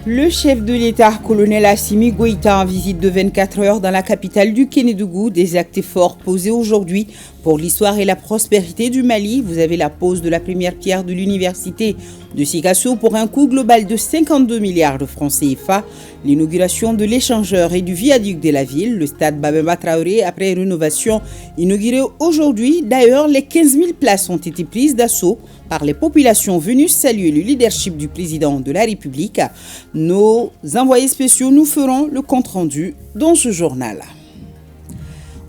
Le chef de l'État, colonel Assimi Goïta, en visite de 24 heures dans la capitale du Kénédougou, des actes forts posés aujourd'hui pour l'histoire et la prospérité du Mali. Vous avez la pose de la première pierre de l'université de Sikasso pour un coût global de 52 milliards de francs CFA, l'inauguration de l'échangeur et du viaduc de la ville, le stade Babemba Traoré après rénovation inauguré aujourd'hui. D'ailleurs, les 15 000 places ont été prises d'assaut par les populations venues saluer le leadership du président de la République. Nos envoyés spéciaux nous feront le compte-rendu dans ce journal.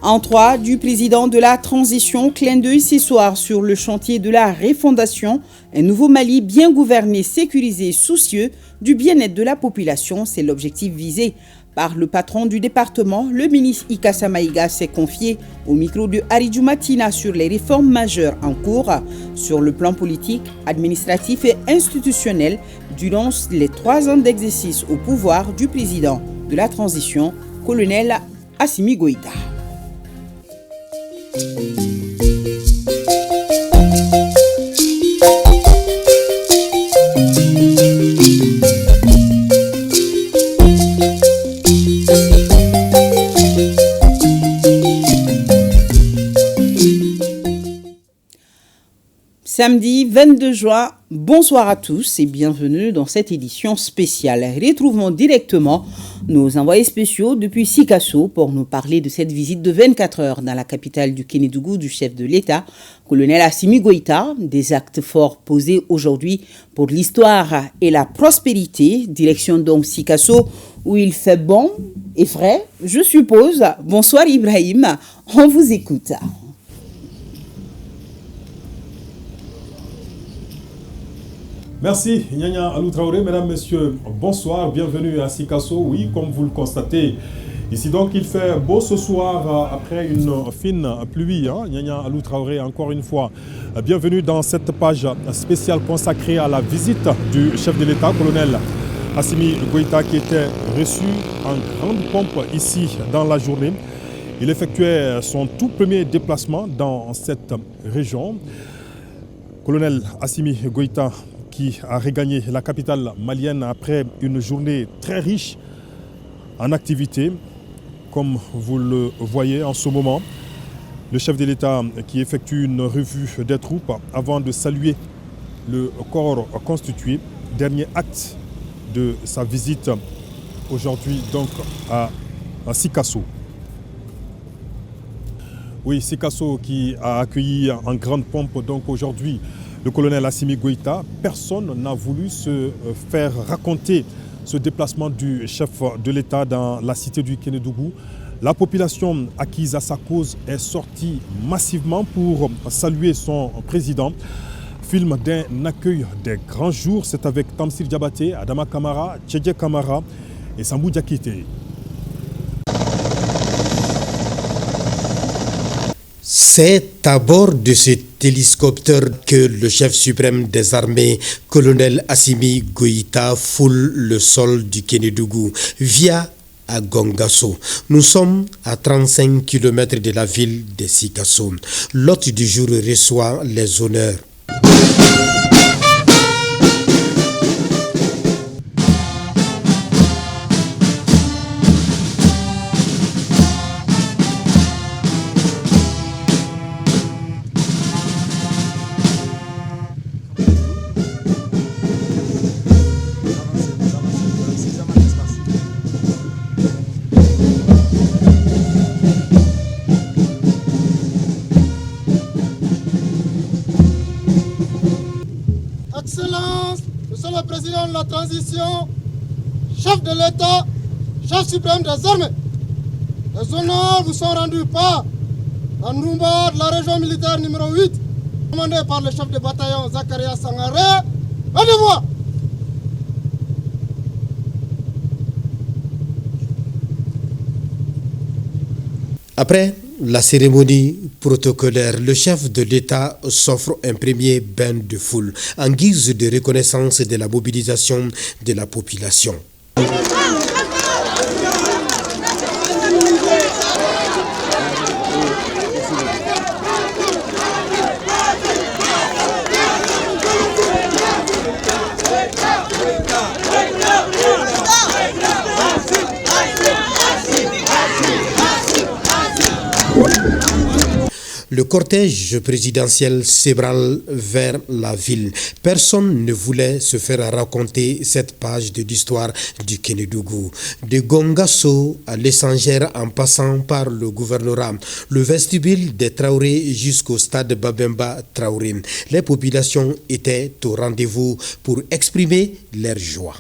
En 3 du président de la transition, clin d'œil ce soir sur le chantier de la refondation. Un nouveau Mali bien gouverné, sécurisé, soucieux du bien-être de la population. C'est l'objectif visé par le patron du département. Le ministre Ika Samaïga s'est confié au micro de Aridou Matina sur les réformes majeures en cours sur le plan politique, administratif et institutionnel durant les 3 ans d'exercice au pouvoir du président de la transition, colonel Assimi Goïta. Samedi 22 juin, bonsoir à tous et bienvenue dans cette édition spéciale. Retrouvons directement nos envoyés spéciaux depuis Sikasso pour nous parler de cette visite de 24 heures dans la capitale du Kénédougou du chef de l'État, colonel Assimi Goïta. Des actes forts posés aujourd'hui pour l'histoire et la prospérité. Direction donc Sikasso où il fait bon et frais, je suppose. Bonsoir Ibrahim, on vous écoute. Merci Nyanya Alou Traoré. Mesdames, Messieurs, bonsoir, bienvenue à Sikasso. Oui, comme vous le constatez, ici donc il fait beau ce soir après une fine pluie. Nyanya Alou Traoré, encore une fois, bienvenue dans cette page spéciale consacrée à la visite du chef de l'État, colonel Assimi Goïta, qui était reçu en grande pompe ici dans la journée. Il effectuait son tout premier déplacement dans cette région. Colonel Assimi Goïta, qui a regagné la capitale malienne après une journée très riche en activités. Comme vous le voyez en ce moment, le chef de l'État qui effectue une revue des troupes avant de saluer le corps constitué. Dernier acte de sa visite aujourd'hui donc à Sikasso. Oui, Sikasso qui a accueilli en grande pompe donc aujourd'hui le colonel Assimi Goïta. Personne n'a voulu se faire raconter ce déplacement du chef de l'État dans la cité du Kénédougou. La population acquise à sa cause est sortie massivement pour saluer son président. Film d'un accueil des grands jours, c'est avec Tamsir Diabaté, Adama Kamara, Tchédje Kamara et Sambou Diakité. C'est à bord de ce télescopteur que le chef suprême des armées, colonel Assimi Goïta, foule le sol du Kénédougou via à Gongasso. Nous sommes à 35 km de la ville de Sikasso. L'hôte du jour reçoit les honneurs. Excellence, Monsieur le Président de la Transition, chef de l'État, chef suprême des armées, les honneurs vous sont rendus par la Noumba de la région militaire numéro 8, commandé par le chef de bataillon Zakaria Sangaré. Rendez-vous. Après la cérémonie protocolaire, le chef de l'État s'offre un premier bain de foule en guise de reconnaissance de la mobilisation de la population. cortège présidentiel s'ébranle vers la ville. Personne ne voulait se faire raconter cette page de l'histoire du Kénédougou. De Gongasso à l'Essangère en passant par le gouvernorat, le vestibule des Traoré jusqu'au stade Babemba Traoré. Les populations étaient au rendez-vous pour exprimer leur joie.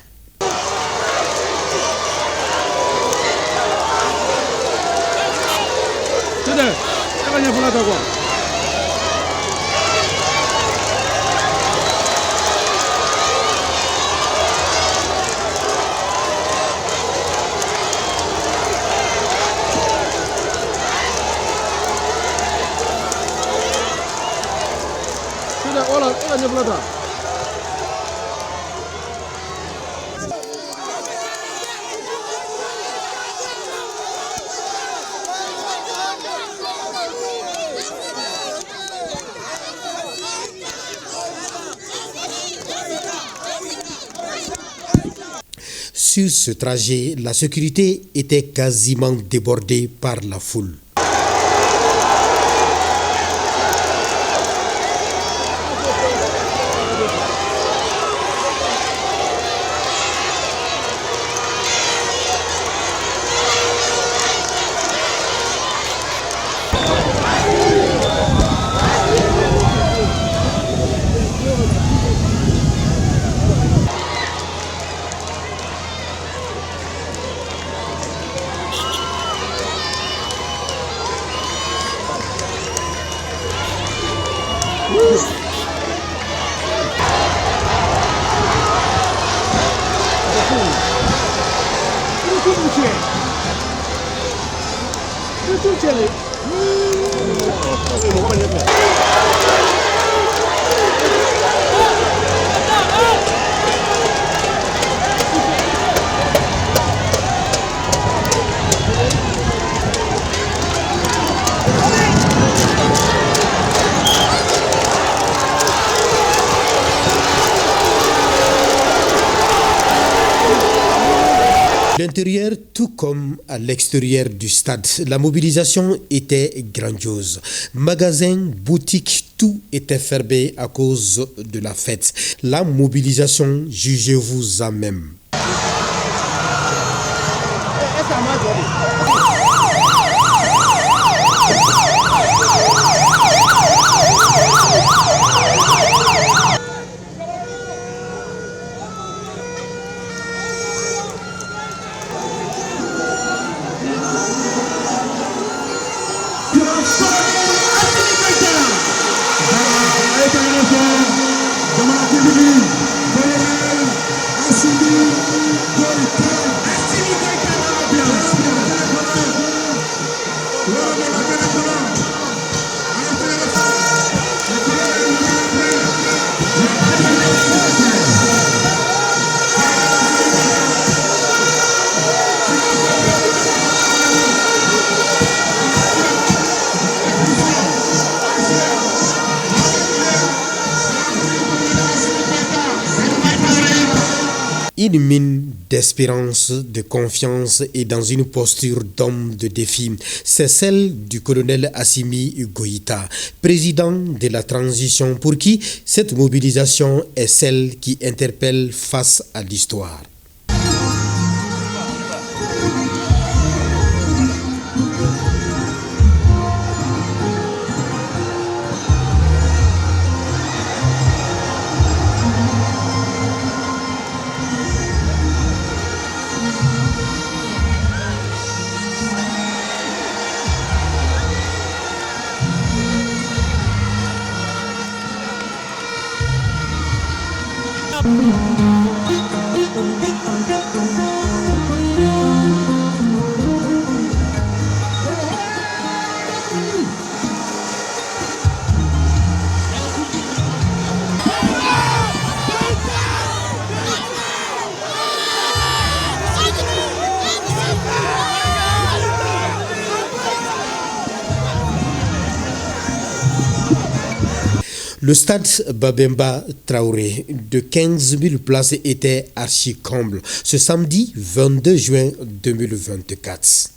Sur ce trajet, la sécurité était quasiment débordée par la foule. L'intérieur, tout comme à l'extérieur du stade, la mobilisation était grandiose. Magasins, boutiques, tout était fermé à cause de la fête. La mobilisation, jugez-vous en même. Une mine d'espérance, de confiance et dans une posture d'homme de défi. C'est celle du colonel Assimi Goïta, président de la transition, pour qui cette mobilisation est celle qui interpelle face à l'histoire. Le stade Babemba Traoré de 15 000 places était archi-comble ce samedi 22 juin 2024.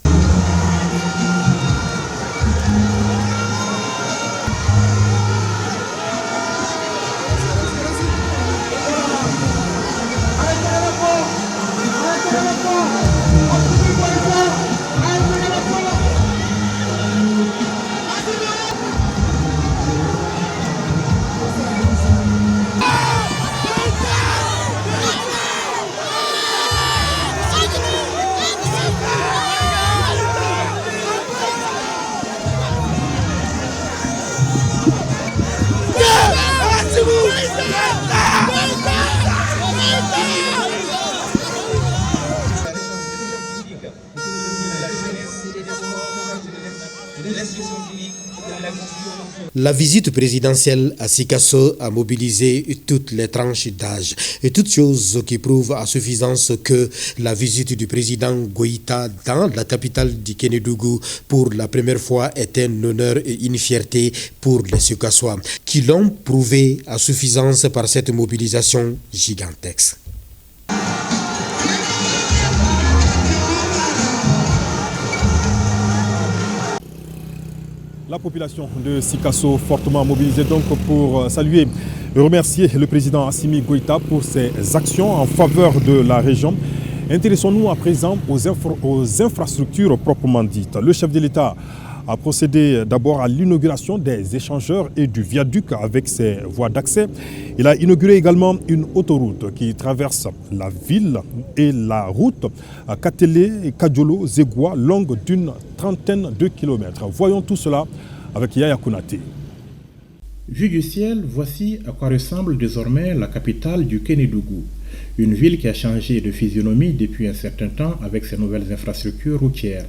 La visite présidentielle à Sikasso a mobilisé toutes les tranches d'âge et toutes choses qui prouvent à suffisance que la visite du président Goïta dans la capitale du Kénédougou pour la première fois est un honneur et une fierté pour les Sikassois qui l'ont prouvé à suffisance par cette mobilisation gigantesque. La population de Sikasso fortement mobilisée donc pour saluer et remercier le président Assimi Goïta pour ses actions en faveur de la région. Intéressons-nous à présent aux infrastructures proprement dites. Le chef de l'État a procédé d'abord à l'inauguration des échangeurs et du viaduc avec ses voies d'accès. Il a inauguré également une autoroute qui traverse la ville et la route Katélé-Kadiolo-Zégua, longue d'une trentaine de kilomètres. Voyons tout cela avec Yaya Konaté. Vue du ciel, voici à quoi ressemble désormais la capitale du Kénédougou. Une ville qui a changé de physionomie depuis un certain temps avec ses nouvelles infrastructures routières.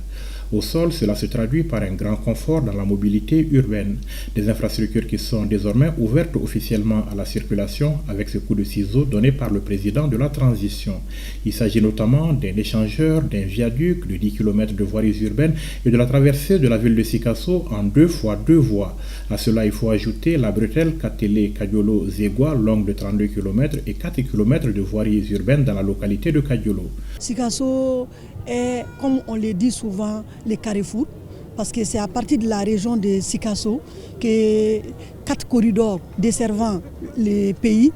Au sol, cela se traduit par un grand confort dans la mobilité urbaine. Des infrastructures qui sont désormais ouvertes officiellement à la circulation avec ce coup de ciseau donné par le président de la transition. Il s'agit notamment d'un échangeur, d'un viaduc de 10 km de voiries urbaines et de la traversée de la ville de Sikasso en 2 fois 2 voies. À cela, il faut ajouter la bretelle Katélé-Kadiolo-Zégua, longue de 32 km et 4 km de voiries urbaines dans la localité de Kadiolo. Sikasso est, comme on le dit souvent, les carrefours, parce que c'est à partir de la région de Sikasso que 4 corridors desservant les pays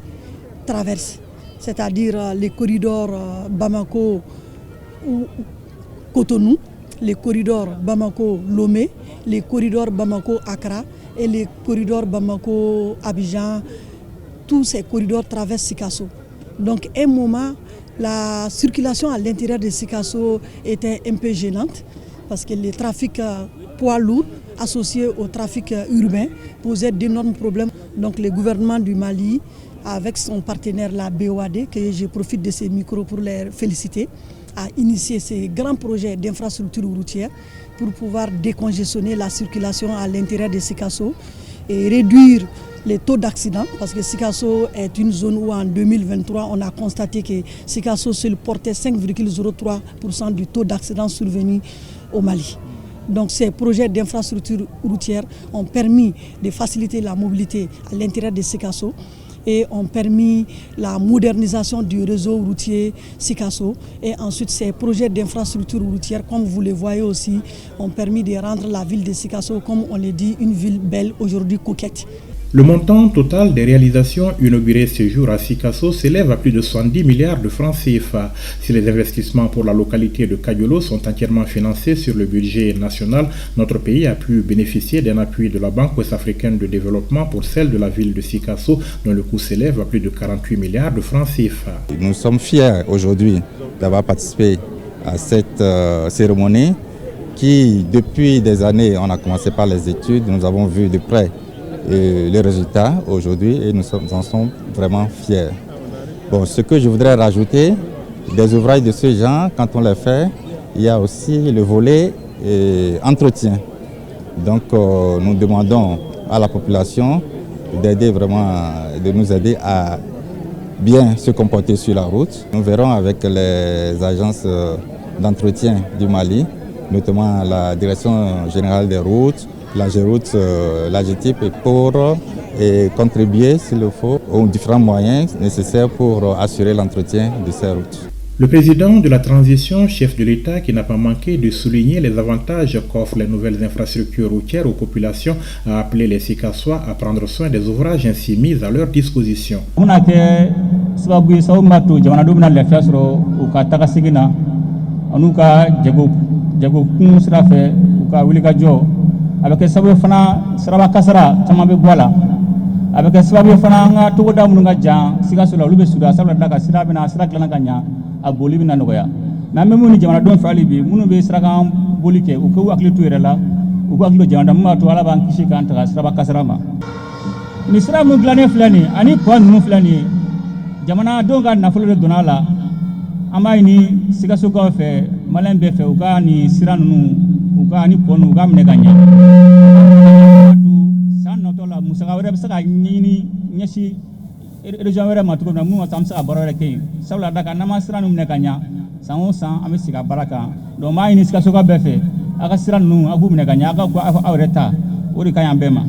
traversent, c'est-à-dire les corridors Bamako ou Cotonou, les corridors Bamako-Lomé, les corridors Bamako-Accra et les corridors Bamako-Abidjan. Tous ces corridors traversent Sikasso. Donc, à un moment, la circulation à l'intérieur de Sikasso était un peu gênante parce que le trafic poids lourd associé au trafic urbain posait d'énormes problèmes. Donc le gouvernement du Mali, avec son partenaire la BOAD, que je profite de ces micros pour les féliciter, a initié ces grands projets d'infrastructure routière pour pouvoir décongestionner la circulation à l'intérieur de Sikasso et réduire les taux d'accident, parce que Sikasso est une zone où en 2023, on a constaté que Sikasso seul portait 5,03% du taux d'accident survenu au Mali. Donc ces projets d'infrastructure routière ont permis de faciliter la mobilité à l'intérieur de Sikasso et ont permis la modernisation du réseau routier Sikasso. Et ensuite, ces projets d'infrastructure routière, comme vous le voyez aussi, ont permis de rendre la ville de Sikasso, comme on le dit, une ville belle, aujourd'hui coquette. Le montant total des réalisations inaugurées ce jour à Sikasso s'élève à plus de 70 milliards de francs CFA. Si les investissements pour la localité de Kadiolo sont entièrement financés sur le budget national, notre pays a pu bénéficier d'un appui de la Banque ouest-africaine de développement pour celle de la ville de Sikasso, dont le coût s'élève à plus de 48 milliards de francs CFA. Nous sommes fiers aujourd'hui d'avoir participé à cette cérémonie qui, depuis des années, on a commencé par les études, nous avons vu de près les résultats aujourd'hui et nous en sommes vraiment fiers. Bon, ce que je voudrais rajouter, des ouvrages de ce genre, quand on les fait, il y a aussi le volet entretien. Donc nous demandons à la population d'aider vraiment, de nous aider à bien se comporter sur la route. Nous verrons avec les agences d'entretien du Mali, notamment la Direction générale des routes, la GEROUTE, la GTIP, pour contribuer, s'il le faut, aux différents moyens nécessaires pour assurer l'entretien de ces routes. Le président de la transition, chef de l'État, qui n'a pas manqué de souligner les avantages qu'offrent les nouvelles infrastructures routières aux populations, a appelé les Sikassois à prendre soin des ouvrages ainsi mis à leur disposition. Avec le sabre fana saraba kasara caman bɛ bɔ a la a bɛ kɛ sababu ye fana an ka togoda minnu ka jan Sikasso la olu bɛ surunya sabula da ka sira bɛna sira dilanna ka ɲa a boli bɛna nɔgɔya mais an bɛ mun ni jamanadenw fɛ hali bi minnu bɛ sirakan boli kɛ u k'u hakili to yɛrɛ la u k'u hakili to jamana mun b'a to Ala b'an kisi k'an taga siraba kasara ma. ni sira mun dilannen filɛ nin ani puwa ninnu filɛ nin ye jamanadenw ka nafolo de donna a la an b'a ɲini Sikasokaw fɛ maliyɛn bɛɛ fɛ u ka nin sira ninnu u ka ani puwa ninnu u ka minɛ ka ɲɛ san natɔ la musaka wɛrɛ bɛ se ka ɲini ɲɛsin région wɛrɛ ma cogo min na mun ka se ka baara wɛrɛ kɛ yen sabula da kan n'an ma sira ninnu minɛ ka ɲɛ san o san an bɛ sigi a baara kan donc n b'a ɲini Sikasokaw bɛɛ fɛ a ka sira ninnu a k'u minɛ ka ɲɛ a ka aw yɛrɛ ta o de ka ɲi an bɛɛ ma.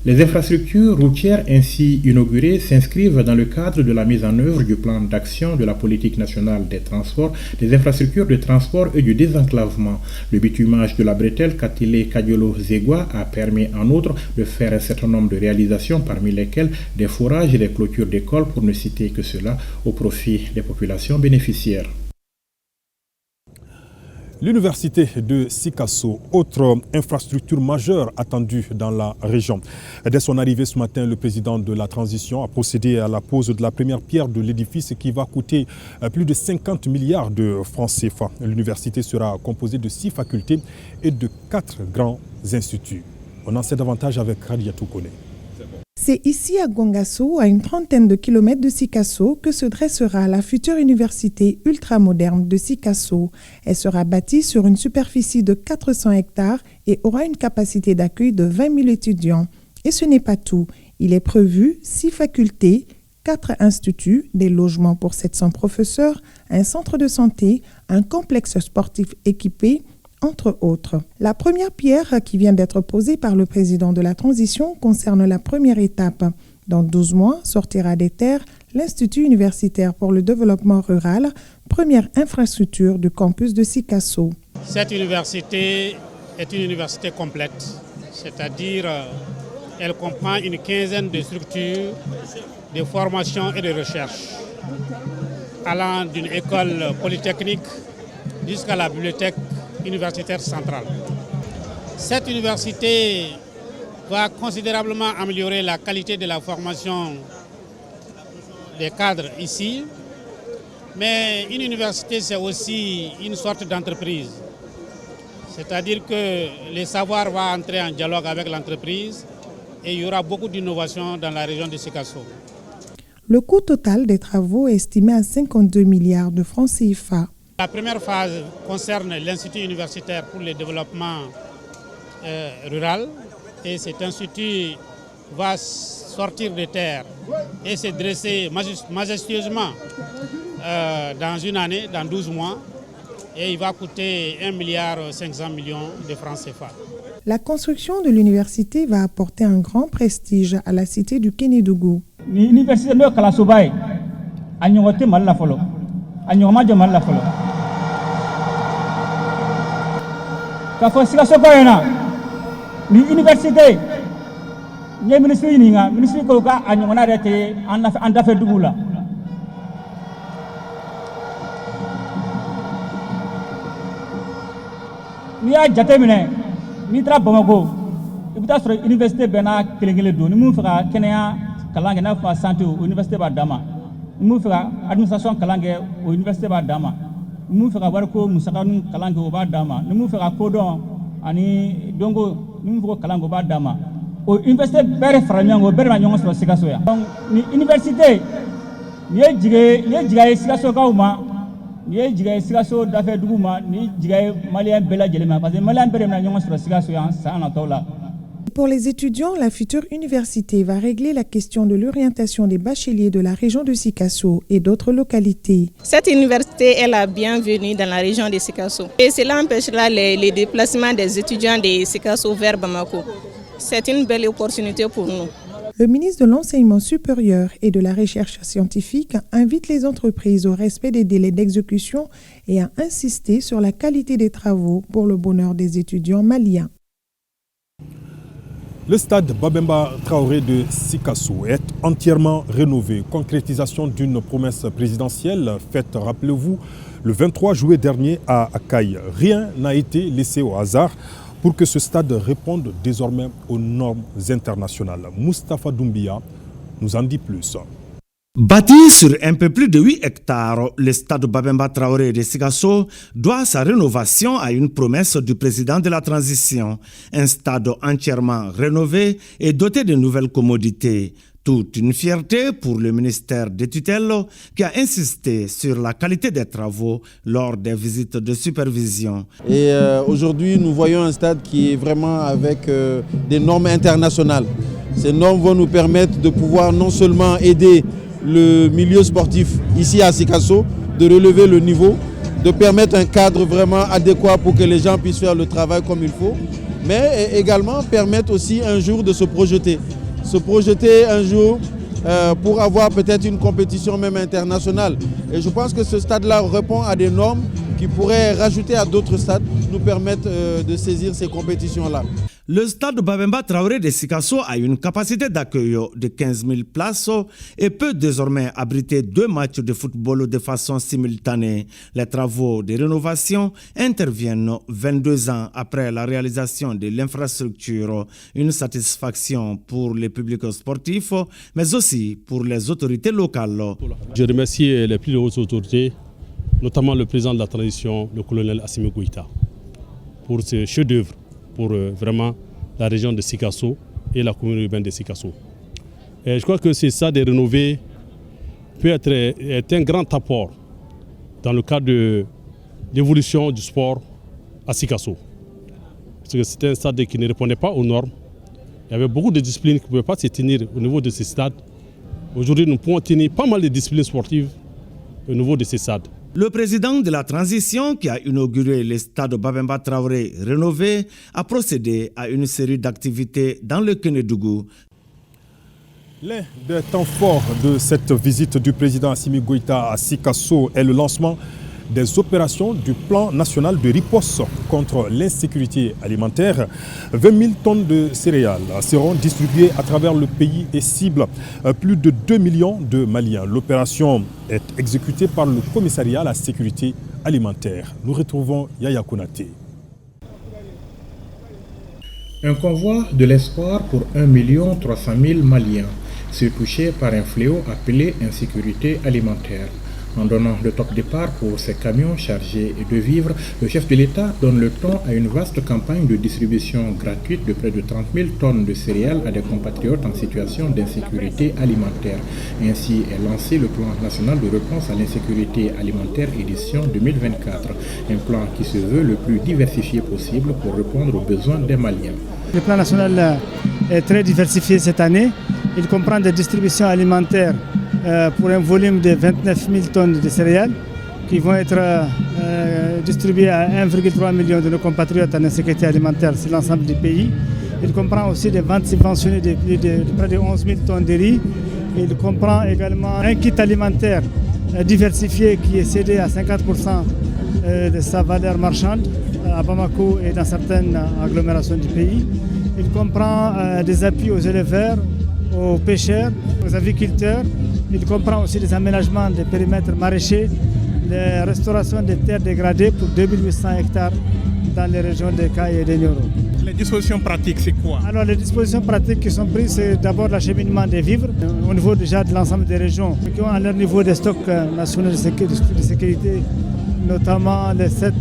Les infrastructures routières ainsi inaugurées s'inscrivent dans le cadre de la mise en œuvre du plan d'action de la politique nationale des transports, des infrastructures de transport et du désenclavement. Le bitumage de la bretelle Katilé-Kadiolo-Zegwa a permis en outre de faire un certain nombre de réalisations, parmi lesquelles des forages et des clôtures d'écoles, pour ne citer que cela, au profit des populations bénéficiaires. L'université de Sikasso, autre infrastructure majeure attendue dans la région. Dès son arrivée ce matin, le président de la transition a procédé à la pose de la première pierre de l'édifice qui va coûter plus de 50 milliards de francs CFA. L'université sera composée de 6 facultés et de 4 grands instituts. On en sait davantage avec Radiatou Kone. C'est ici à Gongasso, à une trentaine de kilomètres de Sikasso, que se dressera la future université ultramoderne de Sikasso. Elle sera bâtie sur une superficie de 400 hectares et aura une capacité d'accueil de 20 000 étudiants. Et ce n'est pas tout. Il est prévu 6 facultés, 4 instituts, des logements pour 700 professeurs, un centre de santé, un complexe sportif équipé, entre autres. La première pierre qui vient d'être posée par le président de la transition concerne la première étape. Dans 12 mois, sortira des terres l'Institut universitaire pour le développement rural, première infrastructure du campus de Sikasso. Cette université est une université complète, c'est-à-dire elle comprend une quinzaine de structures de formation et de recherche, allant d'une école polytechnique jusqu'à la bibliothèque universitaire centrale. Cette université va considérablement améliorer la qualité de la formation des cadres ici, mais une université c'est aussi une sorte d'entreprise, c'est-à-dire que le savoir va entrer en dialogue avec l'entreprise et il y aura beaucoup d'innovation dans la région de Sikasso. Le coût total des travaux est estimé à 52 milliards de francs CFA. La première phase concerne l'Institut universitaire pour le développement rural et cet institut va sortir de terre et se dresser majestueusement dans une année, dans 12 mois, et il va coûter 1,5 milliard de francs CFA. La construction de l'université va apporter un grand prestige à la cité du Kénédougou. L'université de Kalasobaye a ñogote Mali folo a ñogoma Mali folo ka fo Sikasso na ni université ñe ministre ko ka a ñogona rete en dafe dugu la ni y'a jate minɛ n'i taara Bamako i bɛ taa sɔrɔ université bɛɛ n'a kelen-kelen don ni mun fɛ ka kɛnɛya kalan kɛ n'a fɔ santé o université b'a dama ni mun fɛ ka administration kalan kɛ o université b'a dama ni mun fɛ ka wariko musakanu kalan kɛ o b'a dama ni mun fɛ ka kodɔn ani donko ni mun fɛ ko kalan kɛ o b'a dama o université bɛɛ de fara ɲɔgɔn kan o bɛɛ de ma ɲɔgɔn sɔrɔ Sikasso yan donc ni université ni ye jigiya ye Sikassokaw ma ni ye jigiya ye Sikasso dafɛ dugu ma ni jigiya ye maliyɛn bɛɛ lajɛlen ma parce que maliyɛn bɛɛ de bɛna ɲɔgɔn sɔrɔ Sikasso yan san natɔw la. Pour les étudiants, la future université va régler la question de l'orientation des bacheliers de la région de Sikasso et d'autres localités. Cette université est la bienvenue dans la région de Sikasso et cela empêchera les déplacements des étudiants de Sikasso vers Bamako. C'est une belle opportunité pour nous. Le ministre de l'Enseignement supérieur et de la Recherche scientifique invite les entreprises au respect des délais d'exécution et à insister sur la qualité des travaux pour le bonheur des étudiants maliens. Le stade Babemba Traoré de Sikasso est entièrement rénové. Concrétisation d'une promesse présidentielle faite, rappelez-vous, le 23 juillet dernier à Akaï. Rien n'a été laissé au hasard pour que ce stade réponde désormais aux normes internationales. Moustapha Doumbia nous en dit plus. Bâti sur un peu plus de 8 hectares, le stade Babemba Traoré de Sikasso doit sa rénovation à une promesse du président de la transition. Un stade entièrement rénové et doté de nouvelles commodités. Toute une fierté pour le ministère des tutelles qui a insisté sur la qualité des travaux lors des visites de supervision. Et aujourd'hui, nous voyons un stade qui est vraiment avec des normes internationales. Ces normes vont nous permettre de pouvoir non seulement aider le milieu sportif ici à Sikasso, de relever le niveau, de permettre un cadre vraiment adéquat pour que les gens puissent faire le travail comme il faut, mais également permettre aussi un jour de se projeter un jour pour avoir peut-être une compétition même internationale. Et je pense que ce stade-là répond à des normes qui pourraient rajouter à d'autres stades, nous permettre de saisir ces compétitions-là. Le stade Babemba Traoré de Sikasso a une capacité d'accueil de 15 000 places et peut désormais abriter 2 matchs de football de façon simultanée. Les travaux de rénovation interviennent 22 ans après la réalisation de l'infrastructure. Une satisfaction pour les publics sportifs, mais aussi pour les autorités locales. Je remercie les plus hautes autorités, notamment le président de la transition, le colonel Assimi Goïta, pour ce chef-d'œuvre pour vraiment la région de Sikasso et la commune urbaine de Sikasso. Et je crois que c'est ça de rénover peut être un grand apport dans le cadre de l'évolution du sport à Sikasso. Parce que c'était un stade qui ne répondait pas aux normes. Il y avait beaucoup de disciplines qui ne pouvaient pas se tenir au niveau de ces stades. Aujourd'hui, nous pouvons tenir pas mal de disciplines sportives au niveau de ces stades. Le président de la transition qui a inauguré le stade Babemba Traoré rénové a procédé à une série d'activités dans le Kénédougou. L'un des temps forts de cette visite du président Assimi Goïta à Sikasso est le lancement des opérations du plan national de riposte contre l'insécurité alimentaire. 20 000 tonnes de céréales seront distribuées à travers le pays et ciblent plus de 2 millions de Maliens. L'opération est exécutée par le commissariat à la sécurité alimentaire. Nous retrouvons Yaya Konaté. Un convoi de l'espoir pour 1 300 000 Maliens, se touchés par un fléau appelé insécurité alimentaire. En donnant le top départ pour ces camions chargés de vivres, le chef de l'État donne le ton à une vaste campagne de distribution gratuite de près de 30 000 tonnes de céréales à des compatriotes en situation d'insécurité alimentaire. Ainsi est lancé le plan national de réponse à l'insécurité alimentaire édition 2024, un plan qui se veut le plus diversifié possible pour répondre aux besoins des Maliens. Le plan national est très diversifié cette année. Il comprend des distributions alimentaires pour un volume de 29 000 tonnes de céréales qui vont être distribuées à 1,3 million de nos compatriotes en insécurité alimentaire sur l'ensemble du pays. Il comprend aussi des ventes subventionnées de près de 11 000 tonnes de riz. Il comprend également un kit alimentaire diversifié qui est cédé à 50% de sa valeur marchande à Bamako et dans certaines agglomérations du pays. Il comprend des appuis aux éleveurs, aux pêcheurs, aux agriculteurs. Il comprend aussi des aménagements des périmètres maraîchers, les restaurations des terres dégradées pour 2800 hectares dans les régions de Kaye et de Nioro. Les dispositions pratiques, c'est quoi? Alors les dispositions pratiques qui sont prises, c'est d'abord l'acheminement des vivres au niveau déjà de l'ensemble des régions qui ont à leur niveau des stocks nationaux de sécurité, notamment les 7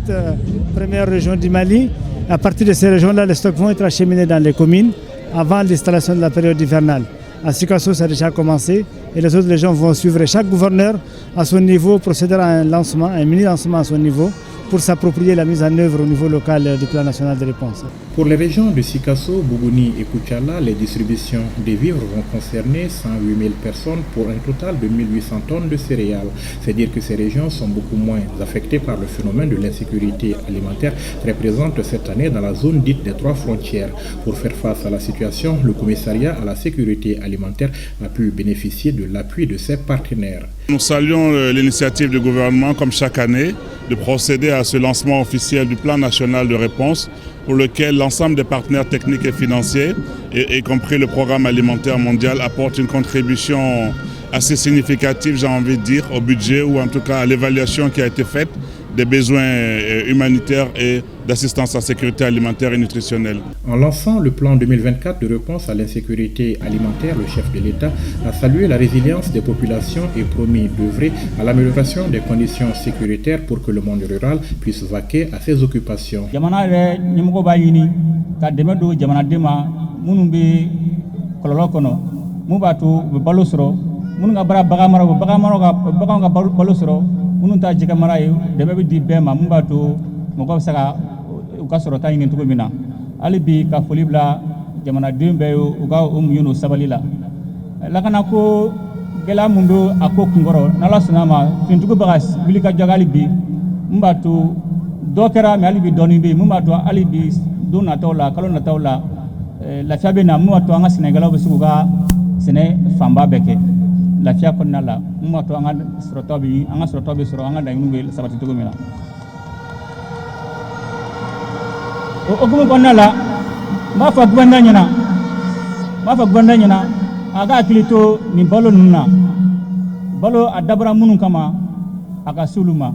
premières régions du Mali. À partir de ces régions-là, les stocks vont être acheminés dans les communes avant l'installation de la période hivernale. À Sikasso, ça a déjà commencé et les autres régions vont suivre. Chaque gouverneur, à son niveau, procédera à un lancement, un mini-lancement à son niveau pour s'approprier la mise en œuvre au niveau local du plan national de réponse. Pour les régions de Sikasso, Bougouni et Koutiala, les distributions des vivres vont concerner 108 000 personnes pour un total de 1800 tonnes de céréales. C'est dire que ces régions sont beaucoup moins affectées par le phénomène de l'insécurité alimentaire très présente cette année dans la zone dite des 3 frontières. Pour faire face à la situation, le commissariat à la sécurité alimentaire a pu bénéficier de l'appui de ses partenaires. Nous saluons l'initiative du gouvernement, comme chaque année, de procéder à ce lancement officiel du plan national de réponse pour lequel l'ensemble des partenaires techniques et financiers, y compris le programme alimentaire mondial, apportent une contribution assez significative, j'ai envie de dire, au budget ou en tout cas à l'évaluation qui a été faite des besoins humanitaires et d'assistance à la sécurité alimentaire et nutritionnelle. En lançant le plan 2024 de réponse à l'insécurité alimentaire, le chef de l'État a salué la résilience des populations et promis d'œuvrer à l'amélioration des conditions sécuritaires pour que le monde rural puisse vaquer à ses occupations. mun b'a to u bɛ balo sɔrɔ minnu ka baara bagan mara baganw ka balo sɔrɔ minnu ta jɛgɛ mara ye dɛmɛ bɛ di bɛɛ ma mun b'a to mɔgɔw bɛ se ka u ka sɔrɔta ɲini cogo min na hali bi ka foli bila jamanaden bɛɛ ye u ka o muɲu n'o sabali la lakana ko gɛlɛya mun bɛ a ko kunkɔrɔ n'Ala sɔnna a ma finitigiw bɛ ka wuli ka jɔ hali bi mun b'a to dɔ kɛra mais hali bi dɔɔnin bɛ yen mun b'a to hali bi don nataw la kalo nataw la lafiya bɛ na mun b'a to an ka sɛnɛkɛlaw bɛ se k'u ka sɛnɛ fanba bɛɛ kɛ lafiya kɔnɔna la mun b'a to an ka sɔrɔtaw bɛ sɔrɔ an ka laɲiniw bɛ sabati cogo min na o hukumu kɔnɔna la n b'a fɔ gouvernement ɲɛna a ka hakili to nin balo ninnu na balo a dabɔra minnu kama a ka se olu ma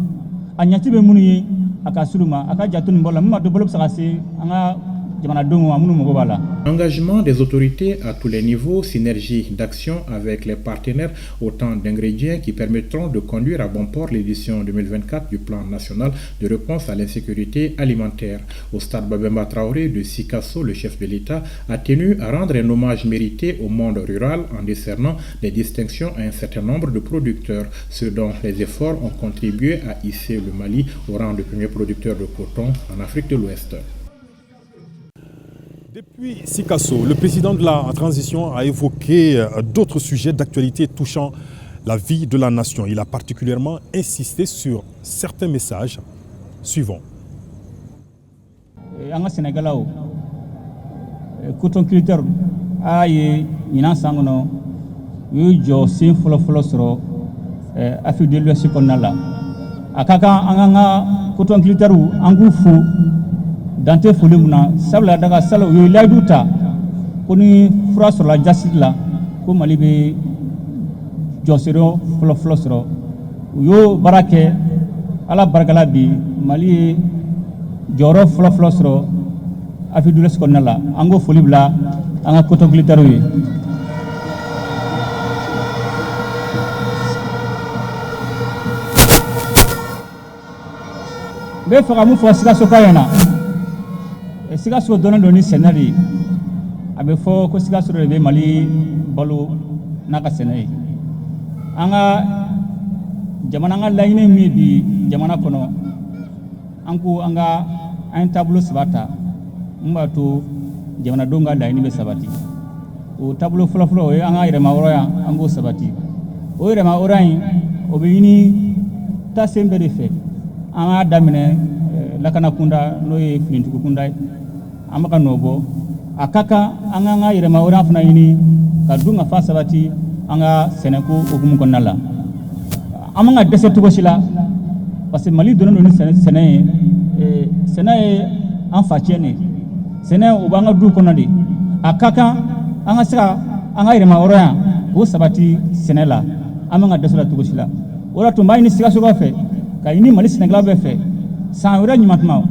a ɲɛci bɛ minnu ye a ka se olu ma a ka janto nin balo la min b'a to balo bɛ se ka se an ka jamanadenw ma minnu mago b'a la. Engagement des autorités à tous les niveaux, synergie d'action avec les partenaires, autant d'ingrédients qui permettront de conduire à bon port l'édition 2024 du plan national de réponse à l'insécurité alimentaire. Au stade Babemba Traoré de Sikasso, le chef de l'État a tenu à rendre un hommage mérité au monde rural en décernant des distinctions à un certain nombre de producteurs, ceux dont les efforts ont contribué à hisser le Mali au rang de premier producteur de coton en Afrique de l'Ouest. Depuis Sikasso, le président de la transition a évoqué d'autres sujets d'actualité touchant la vie de la nation. Il a particulièrement insisté sur certains messages suivants. Anga Sénégalais, coton culture, aïe, ina sangono, yujo sin folo soro, Afrique de l'Ouest konala. Akaka anga coton culture angufu. Dante foli muna sabla daga salo yo layduta koni fura sur la jasit la ko Mali be josero flo soro yo barake ala barkala bi Mali joro flo soro afi dules konala ango foli bla anga koto glitaro yi be faga mu fo sika sokayena Sikasso donne doni scénario abe fo ko Sikasso be Mali balo naka scénario anga jamana nga layine mi bi jamana kono anku anga un tableau sabata mbato jamana donga layine be sabati o tableau flo e anga ire mawroya ango sabati o ire ma orain o be yini ta sembe de fe anga damine lakana kunda noye flintuku kunda amaka nobo akaka anga ire ma ora funa yini kadunga fa sabati anga seneko okumu konala amanga desetu ko sila parce que Mali donne no sene en fatiene sene o banga du konadi akaka anga sira anga ire ma ora o sabati senela amanga desela tu ko sila ora to mai ni Sikasso ko fe ka yini Mali Sénégal be fe sans ora nymatma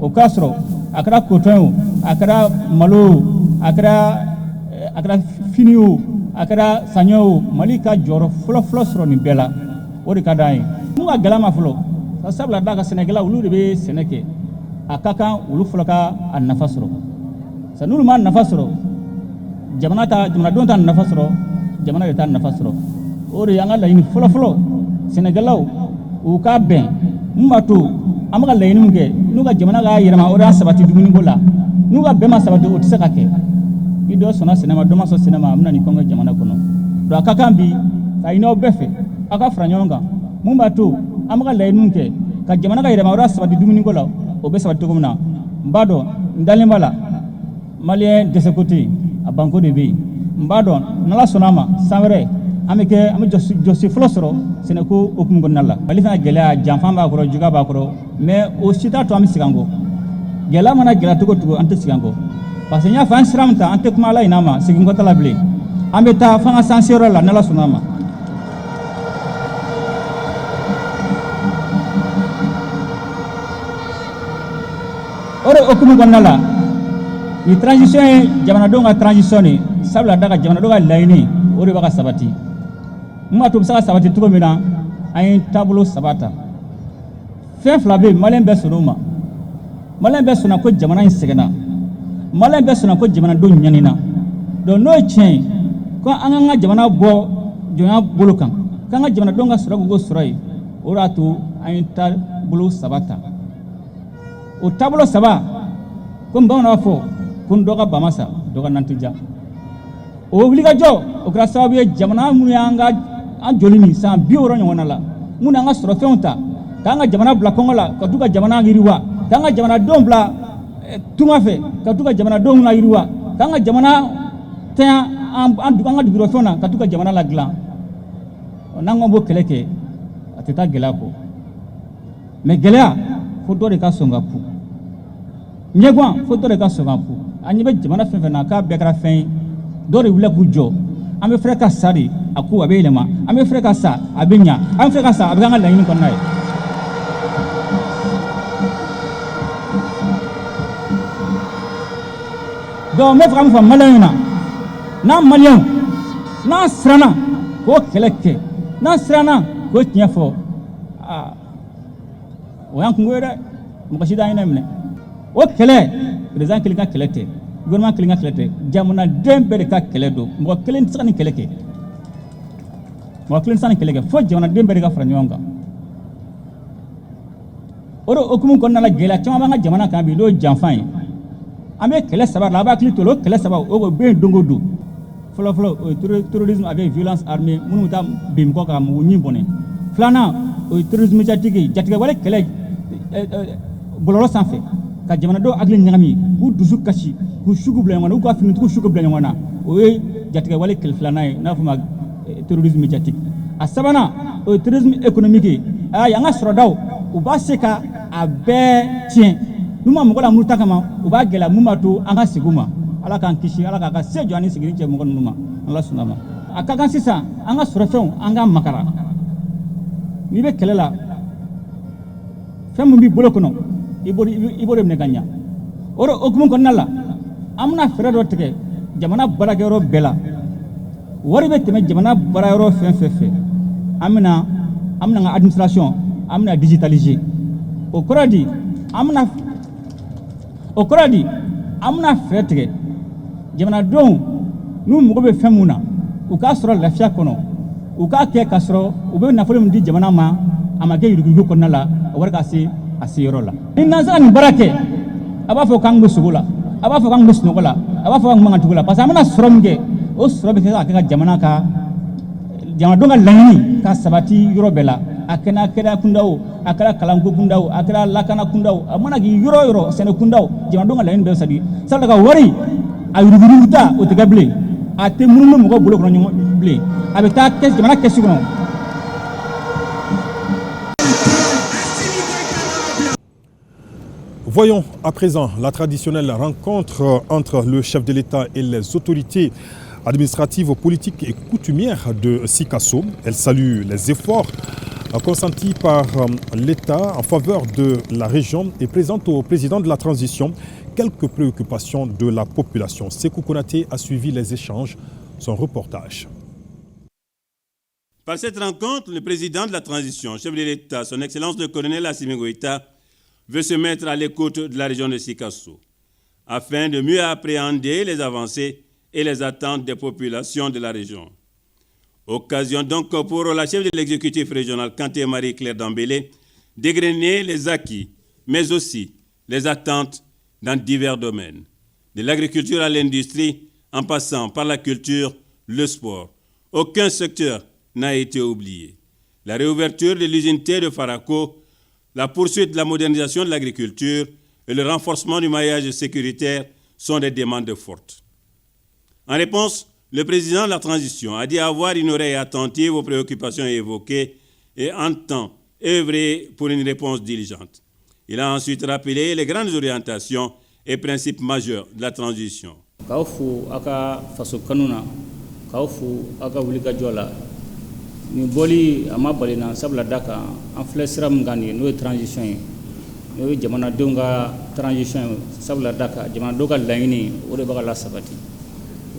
o kasro akara coton akara malo akara finiu akara sanyo Mali ka joro flo sro ni bela o de kadai mu ga galama flo sabla daga Sénégal ulu de be seneke akaka ulu flo ka an nafasro sanulu man nafasro jamana don ta nafasro jamana ta nafasro o de yanga la ni flo Sénégal u ka ben mbatu amaga layinum ke nuga jamana ga yirama ora sabati dumuni bola nuga bema sabati o tisaka ke ido sona sinema do maso sinema amna ni kongo jamana kono do akakambi ka ino befe aka franyonga mumbatu amaga layinum ke ka jamana ga yirama ora sabati dumuni bola o be sabati komna mbado ndalimbala malien de ce côté a banko de be mbado nala sonama samre ameke ame josi flosro seneko okum gonnala Mali fana gela janfan ba koro juga ba koro mais o sita to am sigango gela mana gela to ante sigango parce que nya fan sramta ante kuma la inama sigingo talable ambeta fanga sansero la nala sunama ore okum gonnala ni transition jamana donga transition ni sabla daga jamana donga laini ore baka sabati mma to bisa sabati tuko mina ay tableau sabata fe flabe malen be sunuma malen be suna ko jamana in segena malen be suna ko jamana do nyanina do no chen ko an ka jamana bɔ jɔnya bolo kan k'an ka jamanadenw ka sɔrɔ k'u ko sɔrɔ ye o de y'a to an ye taabolo 3 ta o taabolo 3 komi bamananw b'a fɔ ko dɔ ka bama sa dɔ ka nan tɛ ja o wulikajɔ o kɛra sababu ye jamana minnu y'an ka an joli min san 60 ɲɔgɔnna la minnu y'an ka sɔrɔfɛnw ta k'an ka jamana bila kɔngɔ la ka t'u ka jamana yiriwa k'an ka jamanadenw bila tunga fɛ ka t'u ka jamanadenw la yiriwa k'an ka jamana tanya an ka dugukɔnɔfɛnw na ka t'u ka jamana ladilan n'an ko b'o kɛlɛ kɛ a tɛ taa gɛlɛya kɔ mais gɛlɛya fo dɔ de ka sɔn ka ku ɲɛguwan fo dɔ de ka sɔn ka ku an ɲɛ bɛ jamana fɛn fɛn na k'a bɛɛ kɛra fɛn ye dɔ de wulila k'u jɔ an bɛ fɛrɛ ka sa de a ko a bɛ yɛlɛma an bɛ fɛrɛ ka sa a bɛ ɲa an bɛ fɛrɛ ka sa a bɛ k'an ka laɲini kɔnɔna ye donc n bɛ fɛ ka min fɔ maliyɛnw na n'an maliyɛnw n'an siranna k'o kɛlɛ kɛ n'an siranna k'o tiɲɛ fɔ o y'an kungo ye dɛ mɔgɔ si t'an ɲinɛ minɛ o kɛlɛ président kelen ka kɛlɛ tɛ gouvernement kelen ka kɛlɛ tɛ jamanaden bɛɛ de ka kɛlɛ don mɔgɔ kelen tɛ se ka nin kɛlɛ kɛ mɔgɔ kelen tɛ se ka nin kɛlɛ kɛ fo jamanaden bɛɛ de ka fara ɲɔgɔn kan o de hukumu kɔnɔna la gɛlɛya caman b'an ka jamana kan bi n'o ye janfan ye an bɛ kɛlɛ 3 la a b'a hakili to o kɛlɛ 3 o bɛ yen don o don fɔlɔ o ye terrorisme avec violence armée minnu bɛ taa bin mɔgɔ kan mɔgɔ ɲin bɔnɛ filanan o ye terrorisme jatigui jatigɛwale kɛlɛ bɔlɔlɔ sanfɛ ka jamanadenw hakili ɲagami k'u dusu kasi k'u sugu bila ɲɔgɔn na k'u ka finitigiw sugu bila ɲɔgɔn na o ye jatigɛwale kɛlɛ filanan ye n'a fɔ ma terrorisme médiatique a sabanan o ye terrorisme économique ye an ka sɔrɔdaw u b'a se ka a bɛɛ tiɲɛ n'u ma mɔgɔ la muru ta kama u b'a gɛlɛya mun b'a to an ka segin u ma ala k'an kisi ala k'a ka se jɔ ani segin cɛ mɔgɔ ninnu ma ala sɔnna ma a ka kan sisan an ka sɔrɔfɛnw an ka makara n'i bɛ kɛlɛ la fɛn min b'i bolo kɔnɔ i b'o de minɛ ka ɲa o de hukumu kɔnɔna la an bɛna fɛɛrɛ dɔ tigɛ jamana baarakɛyɔrɔ bɛɛ la wari bɛ tɛmɛ jamana baarayɔrɔ fɛn fɛn fɛ an bɛna an ka administration an bɛna digitaliser o kɔrɔ di an bɛna fɛɛrɛ tigɛ jamanadenw n'u mago bɛ fɛn mun na u k'a sɔrɔ lafiya kɔnɔ u k'a kɛ ka sɔrɔ u bɛ nafolo min di jamana ma a ma kɛ yuruguyurugu kɔnɔna la o wari ka se a se yɔrɔ la ni n'an sera nin baara kɛ a b'a fɔ k'an bɛ sogo la a b'a fɔ k'an bɛ sunɔgɔ la a b'a fɔ k'an man kan tugu la parce que an bɛna sɔrɔ min kɛ o sɔrɔ bɛ kɛ ka jamanadenw ka laɲini ka sabati yɔrɔ bɛɛ la a kɛra kunda o a kɛra kalanko kunda o a kɛra lakana kunda o a mana k'i yɔrɔ yɔrɔ sɛnɛ kunda o jamanadenw ka laɲini bɛɛ sadi sabula ka wari a yuruguyurugu ta o tɛ kɛ bilen a tɛ munumunu mɔgɔw bolo kɔnɔ ɲɔgɔn bilen a bɛ taa jamana kɛsu kɔnɔ. Voyons à présent la traditionnelle rencontre entre le chef de l'État et les autorités administratives, politiques et coutumières de Sikasso. Elle salue les efforts consentis par l'État en faveur de la région et présente au président de la transition quelques préoccupations de la population. Sékou Konaté a suivi les échanges, son reportage. Par cette rencontre, le président de la transition, chef de l'État, son Excellence le colonel Assimi Goïta, veut se mettre à l'écoute de la région de Sikasso afin de mieux appréhender les avancées et les attentes des populations de la région. Occasion donc pour la chef de l'exécutif régional, Kanté Marie-Claire Dambélé, dégrainer les acquis, mais aussi les attentes dans divers domaines, de l'agriculture à l'industrie, en passant par la culture, le sport. Aucun secteur n'a été oublié. La réouverture de l'usine T de Farako, la poursuite de la modernisation de l'agriculture et le renforcement du maillage sécuritaire sont des demandes fortes. En réponse, le président de la transition a dit avoir une oreille attentive aux préoccupations évoquées et entend œuvrer pour une réponse diligente. Il a ensuite rappelé les grandes orientations et principes majeurs de la transition. Ni boli ama balina sabla daka en flesra mngani no transition no jamana donga transition sabla daka jamana doga laini o de bagala sabati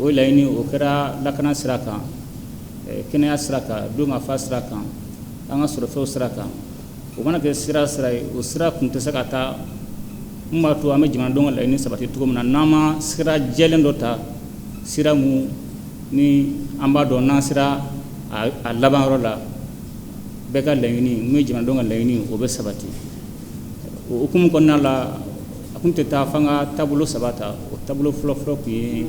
o laini o kera lakana siraka kenya siraka donga fasraka anga surfo siraka o mana ke sira o sira kunta sakata mmatu ame jamana donga laini sabati tuko na nama sira jelendota sira mu ni an b'a dɔn n'an sera a laban yɔrɔ la bɛɛ ka laɲini mun ye jamanadenw ka laɲini o bɛ sabati o hukumu kɔnɔna la a tun tɛ taa f'an ka taabolo saba ta o taabolo fɔlɔ-fɔlɔ tun ye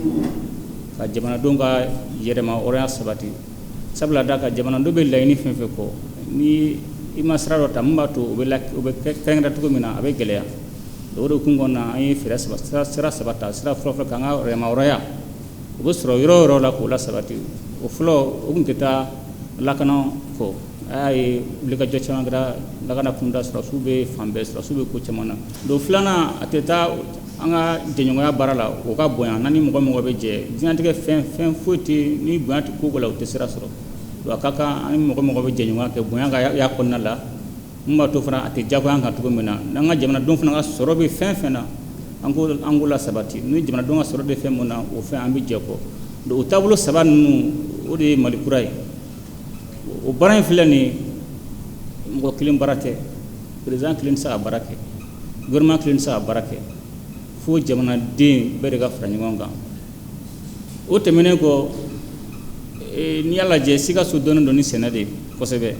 ka jamanadenw ka yɛrɛma hɔrɔnya sabati sabula da ka jamanadenw bɛ laɲini fɛn fɛn kɔ ni i ma sira dɔ ta mun b'a to o bɛ kɛrɛnkɛrɛn cogo min na a bɛ gɛlɛya o de hukumu kɔnɔna na an ye sira saba ta sira fɔlɔ-fɔlɔ k'an ka yɛrɛma hɔrɔnya o bɛ sɔrɔ yɔrɔ o yɔrɔ la k'o la sabati o fɔlɔ o tun tɛ taa lakana kɔ a y'a ye wulikajɔ caman kɛra lakana kunda sɔrɔsiw bɛ fan bɛɛ sɔrɔsiw bɛ ko caman na don filanan a tɛ taa an ka jɛɲɔgɔnya baara la o ka bonya n'an ni mɔgɔ mɔgɔ bɛ jɛ diɲɛlatigɛ fɛn foyi tɛ ni bonya tɛ ko la o tɛ sira sɔrɔ donc a ka kan an ni mɔgɔ mɔgɔ bɛ jɛɲɔgɔnya kɛ bonya ka y'a kɔnɔna la mun b'a to fana a tɛ diyagoya an kan cogo min na n'an ka jamanadenw fana ka sɔrɔ bɛ fɛn fɛn na an k'o la sabati ni jamanadenw ka sɔrɔ bɛ fɛn mun na o fɛn an bɛ jɛ kɔ donc o taabolo saba ninnu o de ye Mali kura ye o baara in filɛ nin ye mɔgɔ kelen baara tɛ président kelen tɛ se ka baara kɛ gouvernement kelen tɛ se ka baara kɛ fo jamanaden bɛɛ de ka fara ɲɔgɔn kan o tɛmɛnen kɔ n'i y'a lajɛ Sikaso dɔnnen don ni sɛnɛ de kosɛbɛ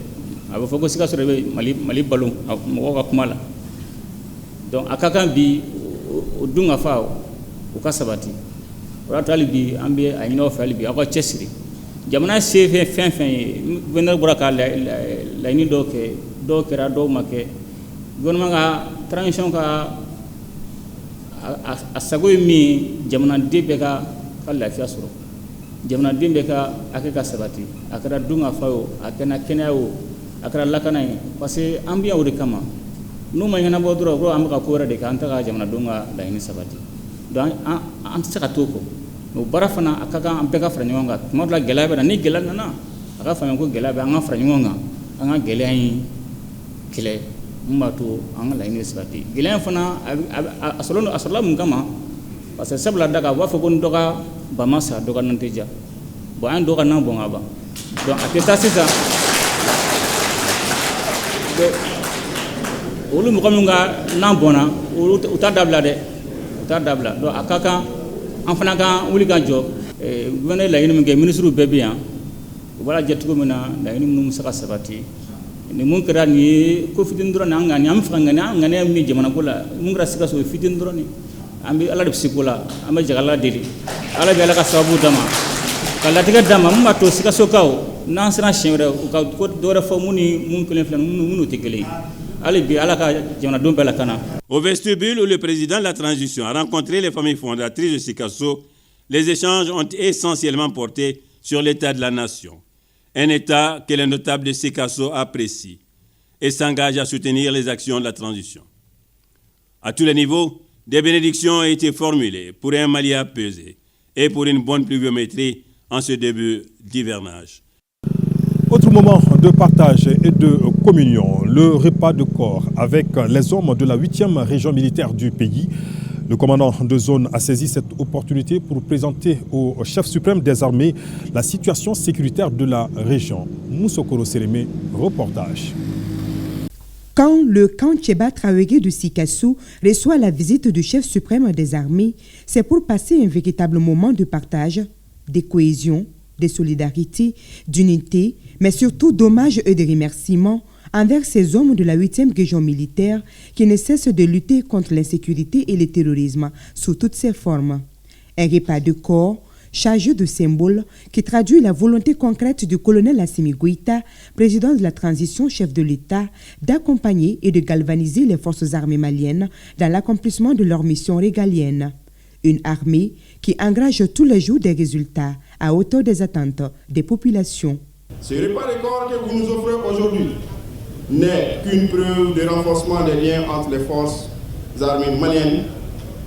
a bɛ fɔ ko Sikaso de bɛ Mali balo mɔgɔw ka kuma la donc a ka kan bi o dun ka fa o ka sabati o y'a to hali bi an bɛ a ɲini aw fɛ hali bi aw ka cɛsiri jamana se fɛn fɛn ye gouverneur bɔra ka laɲini dɔw kɛ dɔw kɛra dɔw ma kɛ gouvernement ka transition ka a sago ye min ye jamanaden bɛɛ ka lafiya sɔrɔ jamanaden bɛɛ ka hakɛ ka sabati a kɛra dun ka fa o a kɛra kɛnɛya o a kɛra lakana ye parce que an bɛ yan o de kama n'u ma ɲɛnabɔ dɔrɔn ko an bɛ ka ko wɛrɛ de kɛ an tɛ ka jamanadenw ka laɲini sabati donc an tɛ se ka t'o kɔ o baara fana a ka kan an bɛɛ ka fara ɲɔgɔn kan tuma dɔ la gɛlɛya bɛ na ni gɛlɛya nana a ka faamuya ko gɛlɛya bɛ an ka fara ɲɔgɔn kan an ka gɛlɛya in kɛlɛ mun b'a to an ka laɲini sabati gɛlɛya in fana a sɔrɔla mun kama parce que sabula da kan u b'a fɔ ko ni dɔ ka ba ma sa dɔ ka nan tɛ ja bon an ye dɔ ka nan bɔn ka ban donc a tɛ taa sisan olu mɔgɔ min ka nan bɔnna u t'a dabila dɛ u t'a dabila donc a ka kan an fana kan wuli ka jɔ gouverneur laɲini min kɛ ministre bɛɛ bɛ yan u b'a lajɛ cogo min na laɲini minnu bɛ se ka sabati ni mun kɛra nin ye ko fitinin dɔrɔn an ŋani an bɛ fɛ ka ŋani an ŋaniya min jamanako la mun kɛra Sikaso o ye fitinin dɔrɔn an bɛ Ala de bɛ se ko la an bɛ jɛ Ala deli Ala bɛ Ala ka sababu d'a ma ka latigɛ d'a ma mun b'a to Sikasokaw n'an sera siɲɛ wɛrɛ u ka ko dɔ wɛrɛ fɔ mun ni mun kelen filɛ minnu tɛ kelen ye hali bi Ala ka jamanadenw bɛɛ lakana. Au vestibule où le président de la transition a rencontré les familles fondatrices de Sikaso, les échanges ont essentiellement porté sur l'état de la nation. Un état que les notables de Sikaso apprécient et s'engagent à soutenir les actions de la transition. À tous les niveaux, des bénédictions ont été formulées pour un Mali apaisé et pour une bonne pluviométrie en ce début d'hivernage. Autre moment de partage et de communion, le repas de corps avec les hommes de la 8e région militaire du pays. Le commandant de zone a saisi cette opportunité pour présenter au chef suprême des armées la situation sécuritaire de la région. Moussokoro Sérémé, reportage. Quand le camp Tcheba Traoré de Sikasso reçoit la visite du chef suprême des armées, c'est pour passer un véritable moment de partage, de cohésion, de solidarité, d'unité, mais surtout d'hommage et de remerciements envers ces hommes de la 8e région militaire qui ne cessent de lutter contre l'insécurité et le terrorisme sous toutes ses formes. Un repas de corps chargé de symboles qui traduit la volonté concrète du colonel Assimi Goïta, président de la transition chef de l'État, d'accompagner et de galvaniser les forces armées maliennes dans l'accomplissement de leur mission régalienne. Une armée qui engage tous les jours des résultats à hauteur des attentes des populations. Ce repas de corps que vous nous offrez aujourd'hui n'est qu'une preuve de renforcement des liens entre les forces armées maliennes,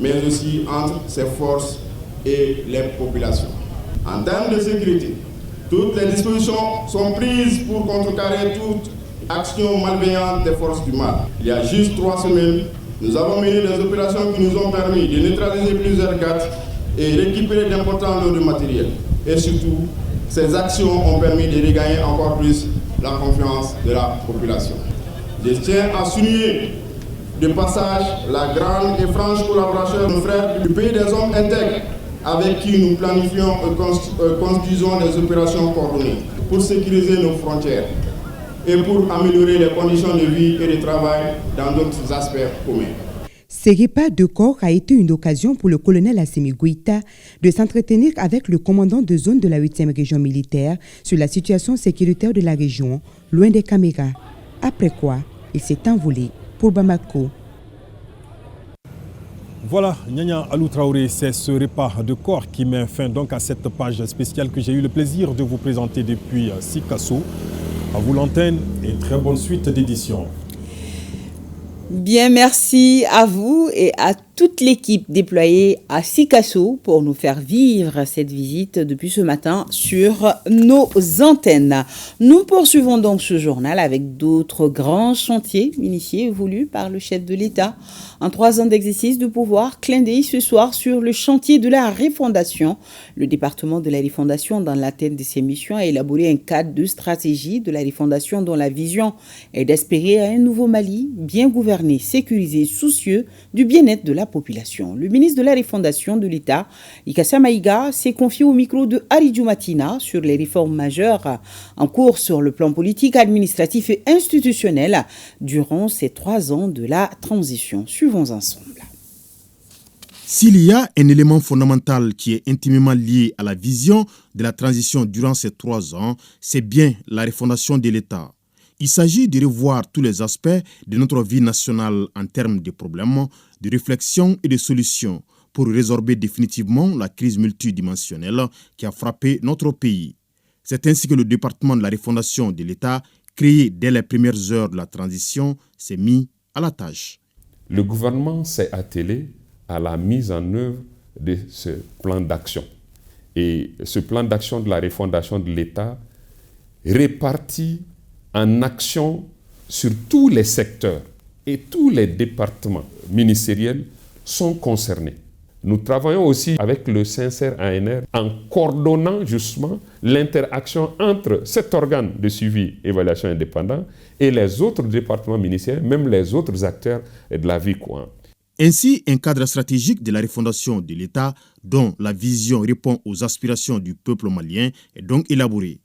mais aussi entre ces forces et les populations. En termes de sécurité, toutes les dispositions sont prises pour contrecarrer toute action malveillante des forces du mal. Il y a juste 3 semaines, nous avons mené des opérations qui nous ont permis de neutraliser plusieurs GAT et récupérer d'importants lots de matériel. Et surtout, ces actions ont permis de regagner encore plus la confiance de la population. Je tiens à souligner de passage la grande et franche collaboration de nos frères du pays des hommes intègres avec qui nous planifions et conduisons des opérations coordonnées pour sécuriser nos frontières et pour améliorer les conditions de vie et de travail dans d'autres aspects communs. Ce repas de corps a été une occasion pour le colonel Assimi Goïta de s'entretenir avec le commandant de zone de la 8e région militaire sur la situation sécuritaire de la région, loin des caméras. Après quoi, il s'est envolé pour Bamako. Voilà, Nyanya Alou Traoré, c'est ce repas de corps qui met fin donc à cette page spéciale que j'ai eu le plaisir de vous présenter depuis Sikasso. À vous l'antenne et très bonne suite d'édition. Bien, merci à vous et à toute l'équipe déployée à Sikasso pour nous faire vivre cette visite depuis ce matin sur nos antennes. Nous poursuivons donc ce journal avec d'autres grands chantiers initiés et voulus par le chef de l'État. En 3 ans d'exercice de pouvoir, clin d'œil ce soir sur le chantier de la refondation. Le département de la refondation, dans l'atteinte de ses missions, a élaboré un cadre de stratégie de la refondation dont la vision est d'espérer un nouveau Mali bien gouverné, sécurisé, soucieux du bien-être de la population. Le ministre de la refondation de l'État, Ikassa Maïga, s'est confié au micro de Aridjou Matina sur les réformes majeures en cours sur le plan politique, administratif et institutionnel durant ces 3 ans de la transition. Suivons ensemble. S'il y a un élément fondamental qui est intimement lié à la vision de la transition durant ces 3 ans, c'est bien la refondation de l'État. Il s'agit de revoir tous les aspects de notre vie nationale en termes de problèmes, de réflexion et de solutions pour résorber définitivement la crise multidimensionnelle qui a frappé notre pays. C'est ainsi que le département de la refondation de l'État, créé dès les premières heures de la transition, s'est mis à la tâche. Le gouvernement s'est attelé à la mise en œuvre de ce plan d'action. Et ce plan d'action de la refondation de l'État répartit en action sur tous les secteurs et tous les départements ministériels sont concernés. Nous travaillons aussi avec le sincère ANR en coordonnant justement l'interaction entre cet organe de suivi et évaluation indépendant et les autres départements ministériels, même les autres acteurs de la vie courante. Ainsi, un cadre stratégique de la refondation de l'État dont la vision répond aux aspirations du peuple malien est donc élaboré.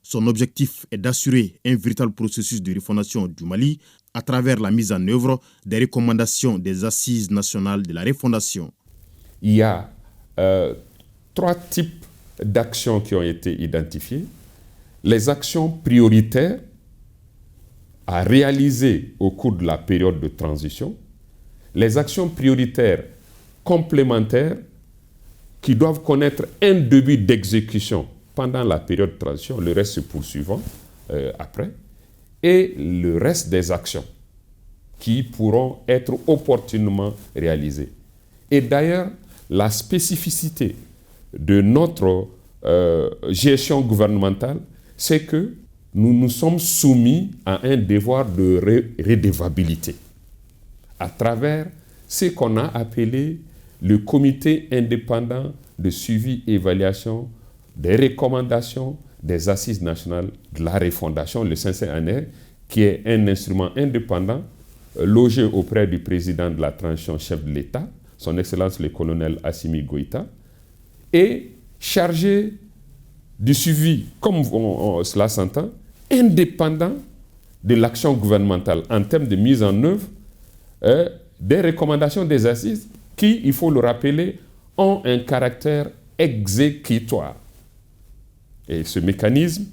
Son objectif est d'assurer un véritable processus de refondation du Mali à travers la mise en œuvre des recommandations des assises nationales de la refondation. Il y a 3 types d'actions qui ont été identifiées. Les actions prioritaires à réaliser au cours de la période de transition, les actions prioritaires complémentaires qui doivent connaître un début d'exécution pendant la période de transition, le reste se poursuivant après, et le reste des actions qui pourront être opportunément réalisées. Et d'ailleurs, la spécificité de notre gestion gouvernementale, c'est que nous nous sommes soumis à un devoir de redevabilité à travers ce qu'on a appelé le comité indépendant de suivi et évaluation des recommandations des assises nationales de la refondation, le CNCANR, qui est un instrument indépendant logé auprès du président de la transition, chef de l'État, son Excellence le colonel Assimi Goïta, et chargé du suivi, comme cela s'entend, indépendant de l'action gouvernementale en termes de mise en œuvre des recommandations des assises qui, il faut le rappeler, ont un caractère exécutoire. Et ce mécanisme,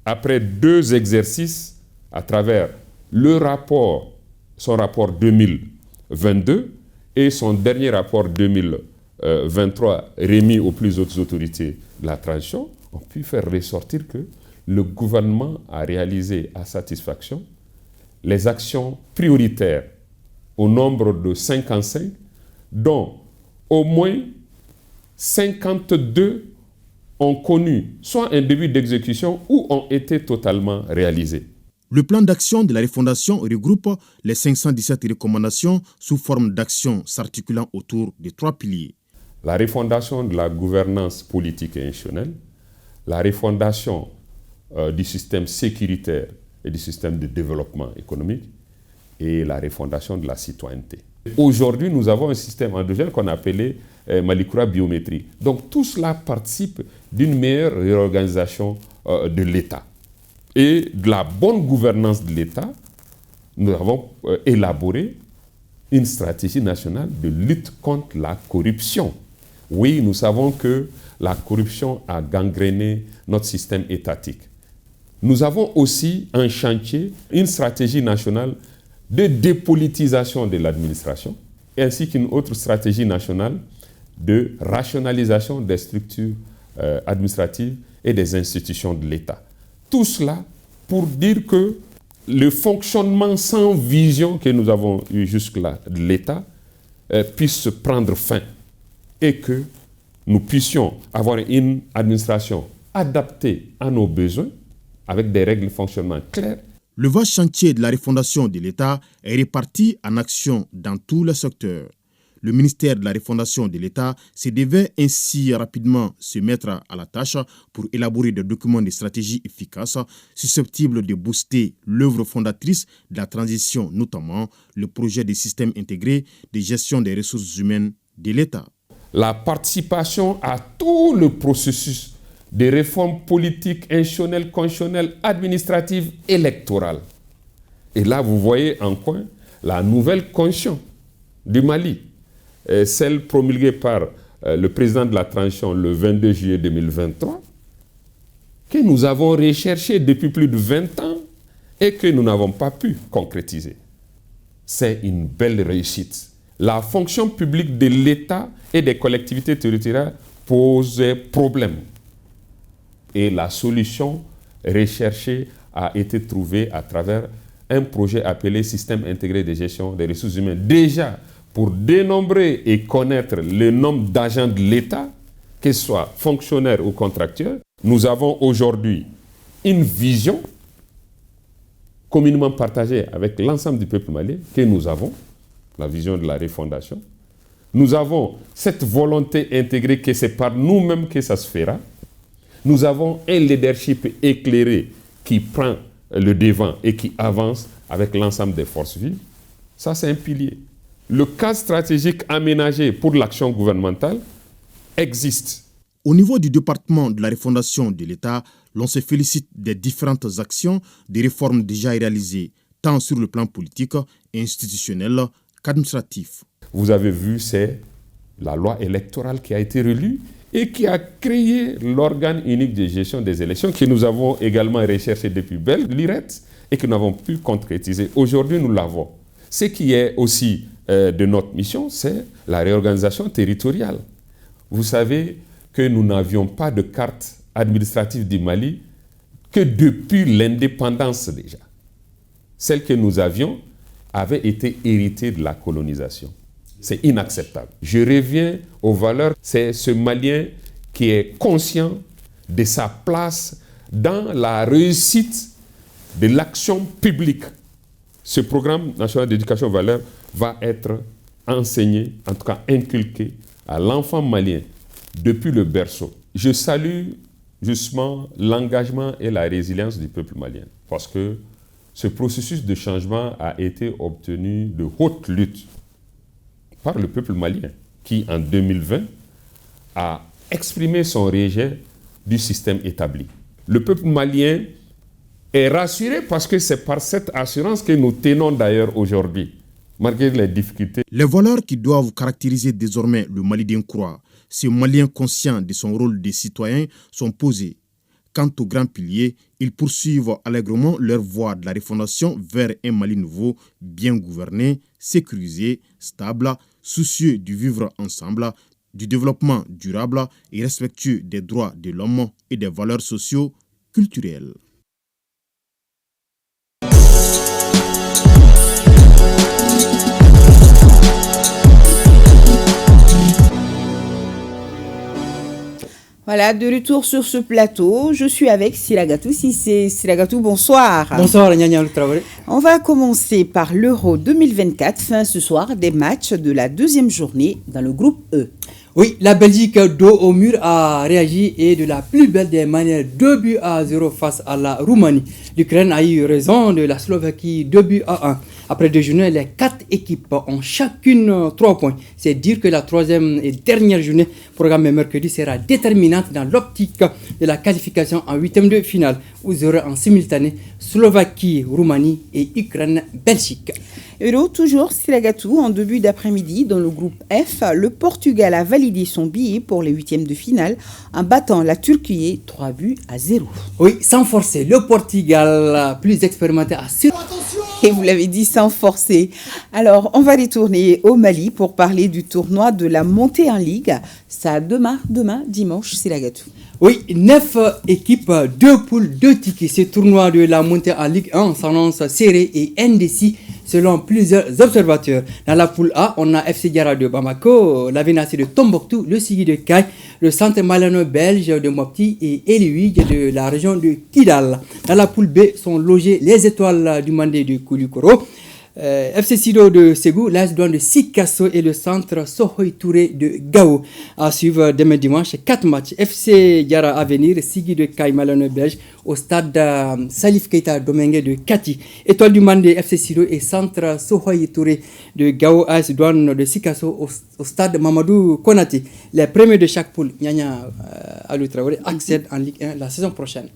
après 2 exercices, à travers le rapport, son rapport 2022 et son dernier rapport 2023 remis aux plus hautes autorités de la transition, ont pu faire ressortir que le gouvernement a réalisé à satisfaction les actions prioritaires au nombre de 55, dont au moins 52 ont connu soit un début d'exécution ou ont été totalement réalisés. Le plan d'action de la refondation regroupe les 517 recommandations sous forme d'actions s'articulant autour de 3 piliers. La refondation de la gouvernance politique et institutionnelle, la refondation du système sécuritaire et du système de développement économique et la refondation de la citoyenneté. Aujourd'hui, nous avons un système endogène qu'on appelait Malikura biométrie. Donc tout cela participe d'une meilleure réorganisation de l'État. Et de la bonne gouvernance de l'État, nous avons élaboré une stratégie nationale de lutte contre la corruption. Oui, nous savons que la corruption a gangréné notre système étatique. Nous avons aussi un chantier, une stratégie nationale de dépolitisation de l'administration, ainsi qu'une autre stratégie nationale de rationalisation des structures administratives et des institutions de l'État. Tout cela pour dire que le fonctionnement sans vision que nous avons eu jusque-là de l'État puisse prendre fin et que nous puissions avoir une administration adaptée à nos besoins avec des règles de fonctionnement claires. Le vaste chantier de la refondation de l'État est réparti en actions dans tous les secteurs. Le ministère de la refondation de l'État se devait ainsi rapidement se mettre à la tâche pour élaborer des documents de stratégie efficaces susceptibles de booster l'œuvre fondatrice de la transition, notamment le projet de système intégré de gestion des ressources humaines de l'État. La participation à tout le processus de réformes politiques, institutionnelles, constitutionnelles, administratives, électorales. Et là, vous voyez en coin la nouvelle constitution du Mali, celle promulguée par le président de la transition le 22 juillet 2023, que nous avons recherchée depuis plus de 20 ans et que nous n'avons pas pu concrétiser. C'est une belle réussite. La fonction publique de l'État et des collectivités territoriales posait problème. Et la solution recherchée a été trouvée à travers un projet appelé Système intégré de gestion des ressources humaines. Déjà, pour dénombrer et connaître le nombre d'agents de l'État, qu'ils soient fonctionnaires ou contractuels, nous avons aujourd'hui une vision communément partagée avec l'ensemble du peuple malien que nous avons, la vision de la refondation. Nous avons cette volonté intégrée que c'est par nous-mêmes que ça se fera. Nous avons un leadership éclairé qui prend le devant et qui avance avec l'ensemble des forces vives. Ça, c'est un pilier. Le cadre stratégique aménagé pour l'action gouvernementale existe. Au niveau du département de la refondation de l'État, l'on se félicite des différentes actions, des réformes déjà réalisées, tant sur le plan politique et institutionnel qu'administratif. Vous avez vu, c'est la loi électorale qui a été relue et qui a créé l'organe unique de gestion des élections que nous avons également recherché depuis belle lurette et que nous avons pu concrétiser. Aujourd'hui, nous l'avons. Ce qui est aussi de notre mission, c'est la réorganisation territoriale. Vous savez que nous n'avions pas de carte administrative du Mali que depuis l'indépendance déjà. Celle que nous avions avait été héritée de la colonisation. C'est inacceptable. Je reviens aux valeurs. C'est ce Malien qui est conscient de sa place dans la réussite de l'action publique. Ce programme national d'éducation aux valeurs va être enseigné, en tout cas inculqué à l'enfant malien depuis le berceau. Je salue justement l'engagement et la résilience du peuple malien parce que ce processus de changement a été obtenu de haute lutte par le peuple malien qui, en 2020, a exprimé son rejet du système établi. Le peuple malien est rassuré parce que c'est par cette assurance que nous tenons d'ailleurs aujourd'hui, malgré les difficultés. Les valeurs qui doivent caractériser désormais le Mali d'un croix, ces Maliens conscients de son rôle de citoyen, sont posées. Quant aux grands piliers, ils poursuivent allègrement leur voie de la refondation vers un Mali nouveau, bien gouverné, sécurisé, stable, soucieux du vivre ensemble, du développement durable et respectueux des droits de l'homme et des valeurs socio-culturelles. Voilà, de retour sur ce plateau, je suis avec Siragatou Cissé. Siragatou, bonsoir. Bonsoir, Nyanya Traoré. On va commencer par l'Euro 2024, fin ce soir des matchs de la deuxième journée dans le groupe E. Oui, la Belgique, dos au mur, a réagi et de la plus belle des manières, 2-0 face à la Roumanie. L'Ukraine a eu raison de la Slovaquie, 2-1. Après 2 journées, les 4 équipes ont chacune 3 points. C'est dire que la 3e et dernière journée programmée mercredi sera déterminante dans l'optique de la qualification en 8e de finale. Vous aurez en simultané Slovaquie, Roumanie et Ukraine, Belgique. Euro, toujours Siragatou, en début d'après-midi, dans le groupe F, le Portugal a validé son billet pour les 8e de finale en battant la Turquie 3-0. Oui, sans forcer, le Portugal, plus expérimenté, a su... Et vous l'avez dit, sans forcer. Alors, on va retourner au Mali pour parler du tournoi de la montée en Ligue. Ça demain, dimanche, Siragatou. Oui, 9 équipes, 2 poules, 2 tickets. Ce tournoi de la montée en Ligue 1 s'annonce serré et indécis selon plusieurs observateurs. Dans la poule A, on a FC Diarra de Bamako, la Vénatie de Tombouctou, le Sigui de Caille, le centre malano-belge de Mopti et Eliwig de la région de Kidal. Dans la poule B sont logés les étoiles du Mandé de Koulikoro, FC Sido de Ségou, l'AS Douane de Sikasso et le centre Sohoy Touré de Gao. À suivre demain dimanche, 4 matchs. FC Diarra à venir, Sigui de Caille Malano Belge au stade Salif Keita Domingue de Kati. Étoile du Mandé, FC Sido et centre Sohoy Touré de Gao, AS Douane de Sikasso au stade Mamadou Konati. Les premiers de chaque poule, Nyanya Alou Traoré, accèdent en Ligue 1 la saison prochaine.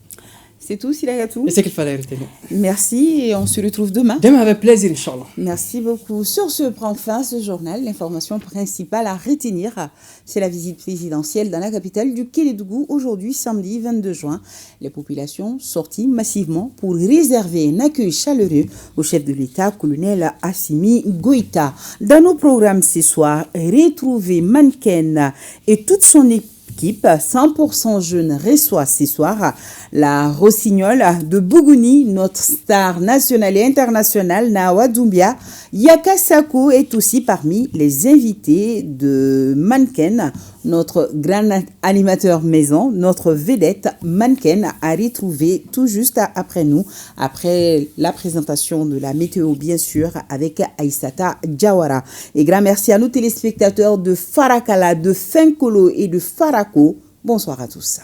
C'est tout, Siragatou. C'est ce qu'il fallait retenir. Merci et on se retrouve demain. Demain avec plaisir, Inch'Allah. Merci beaucoup. Sur ce prend fin ce journal. L'information principale à retenir, c'est la visite présidentielle dans la capitale du Kélédougou aujourd'hui, samedi 22 juin. Les populations sorties massivement pour réserver un accueil chaleureux au chef de l'État, colonel Assimi Goïta. Dans nos programmes ce soir, retrouvez Mannequin et toute son équipe 100% jeune reçoit ce soir la Rossignol de Bougouni, notre star nationale et internationale Nawa Doumbia. Yaka Sako est aussi parmi les invités de Mannequin, notre grand animateur maison, notre vedette Mannequin a retrouvé tout juste après nous, après la présentation de la météo bien sûr avec Aïssata Diawara. Et grand merci à nos téléspectateurs de Farakala, de Fenkolo et de Farako. Bonsoir à tous.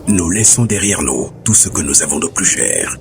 Nous laissons derrière nous tout ce que nous avons de plus cher.